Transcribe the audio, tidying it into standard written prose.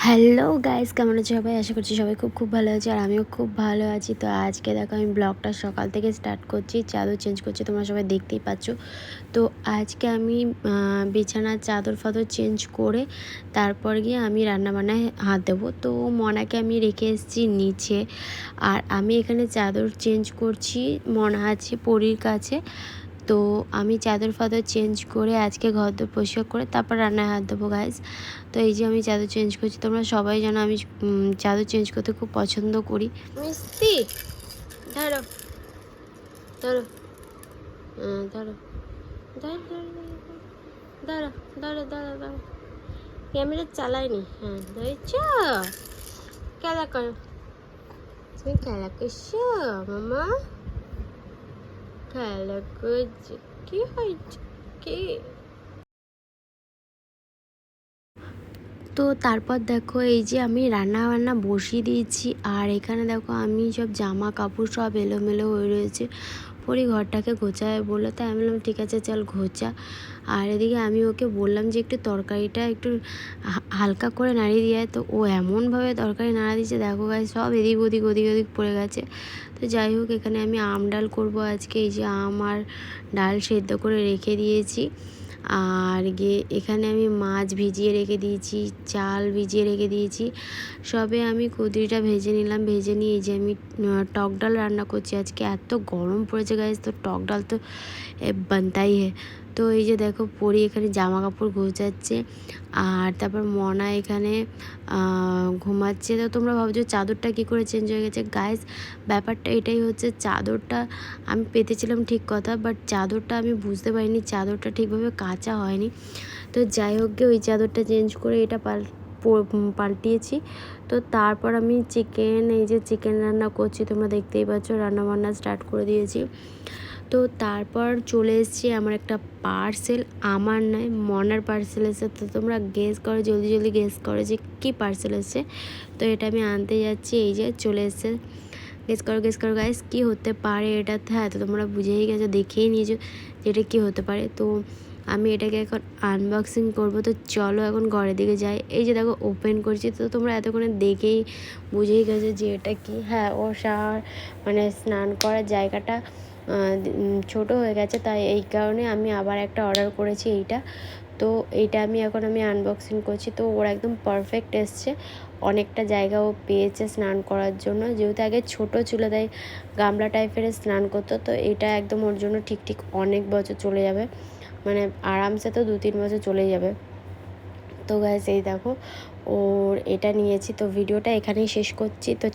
Hello guys, কেমন আছো সবাই? আশা করছি সবাই খুব খুব ভালো আছে আর আমিও খুব ভালো আছি। তো আজকে দেখো আমি ব্লগটা সকাল থেকে স্টার্ট করছি, চাদর চেঞ্জ করছি, তোমরা সবাই দেখতেই পাচ্ছ। তো আজকে আমি বিছানার চাদর ফাদর চেঞ্জ করে তারপর গিয়ে আমি রান্নাবান্নায় হাত দেবো। তো মনাকে আমি রেখে এসেছি নিচে, আর আমি এখানে চাদর চেঞ্জ করছি। মনা আছে পরীর কাছে। তো আমি চাদর ফাদর চেঞ্জ করে আজকে ঘর দোর পরিষ্কার করে তারপর রান্নায় হাত দেবো গাইস। তো এই যে আমি চাদর চেঞ্জ করছি, তোমরা সবাই জানো আমি চাদর চেঞ্জ করতে খুব পছন্দ করি। মিস্তি ধরো ধরো ধরো ধরো ধরো ধরো ধরো ধরো, ক্যামেরা চালায়নি। হ্যাঁ ধরেছ, খেলা করো, তুমি খেলা করছো মামা, খেলা করছো। কি হয়েছে কি? তো তারপর দেখো এই যে আমি রান্না বান্না বসিয়ে দিয়েছি, আর এখানে দেখো আমি সব জামা কাপড় সব এলোমেলো হয়ে রয়েছে। পরি ঘরটাকে গোছায় বললো, তাই আমি বললাম ঠিক আছে চল ঘোচা। আর এদিকে আমি ওকে বললাম যে একটু তরকারিটা একটু হালকা করে নাড়িয়ে দিয়ে, তো ও এমনভাবে তরকারি নাড়া দিয়েছে দেখো গায়ে সব এদিক ওদিক ওদিক ওদিক পড়ে গেছে। তো যাই হোক, এখানে আমি আম ডাল করবো আজকে। এই যে আম আর ডাল সেদ্ধ করে রেখে দিয়েছি, আর গিয়ে এখানে আমি মাছ ভিজিয়ে রেখে দিয়েছি, চাল ভিজিয়ে রেখে দিয়েছি। সবে আমি কুদরিটা ভেজে নিলাম, ভেজে নিয়ে এই যে আমি টক ডাল রান্না করছি আজকে। এত গরম পড়েছে গাইস, তো টক ডাল তো বানতাই হে। তো এই যে দেখো পরি এখানে জামা কাপড় গোছাচ্ছে, আর তারপর মনা এখানে ঘুমাচ্ছে। তো তোমরা ভাবছো চাদরটা কী করে চেঞ্জ হয়ে গেছে গাইস, ব্যাপারটা এটাই হচ্ছে, চাদরটা আমি পেতেছিলাম ঠিক কথা, বাট চাদরটা আমি বুঝতে পারিনি চাদরটা ঠিকভাবে কাচা হয়নি। তো যাই হোক ওই চাদরটা চেঞ্জ করে এটা পাল্টিয়েছি। তো তারপর আমি এই যে চিকেন রান্না করছি, তোমরা দেখতেই পাচ্ছ, রান্না বান্না স্টার্ট করে দিয়েছি। তো তারপর চলে এসেছি আমার একটা পার্সেল, আমার নয় মনার পার্সেল এসে। তো তোমরা গেস করো, জলদি জলদি গেস করো যে কী পার্সেল এসছে। তো এটা আমি আনতে যাচ্ছি, এই যে চলে এসছে। গেস করো গাইস কী হতে পারে এটাতে। হ্যাঁ, তো তোমরা বুঝেই গেছো, দেখেই নিয়েছো যে এটা কী হতে পারে। তো আমি এটাকে এখন আনবক্সিং করব। তো চলো এখন ঘরের দিকে যাই। এই যে দেখো ওপেন করছি, তো তোমরা এতক্ষণে দেখেই বুঝেই গেছো যে এটা কি। হ্যাঁ, ও মানে স্নান করার জায়গাটা ছোট হয়ে গেছে, তাই এই কারণে আমি আবার একটা অর্ডার করেছি এইটা। তো এইটা আমি আনবক্সিং করছি। তো ওর একদম পারফেক্ট এসছে, অনেকটা জায়গা ও পেয়েছে স্নান করার জন্য। যেহেতু আগে ছোট ছিল তাই গামলা টাইপের স্নান করতো, তো এটা একদম ওর জন্য ঠিক অনেক বছর চলে যাবে, মানে আরামসে তো 2-3 বছর চলে যাবে। তো গাইস এই দেখো ওর এটা নিয়েছি। তো ভিডিওটা এখানেই শেষ করছি। তো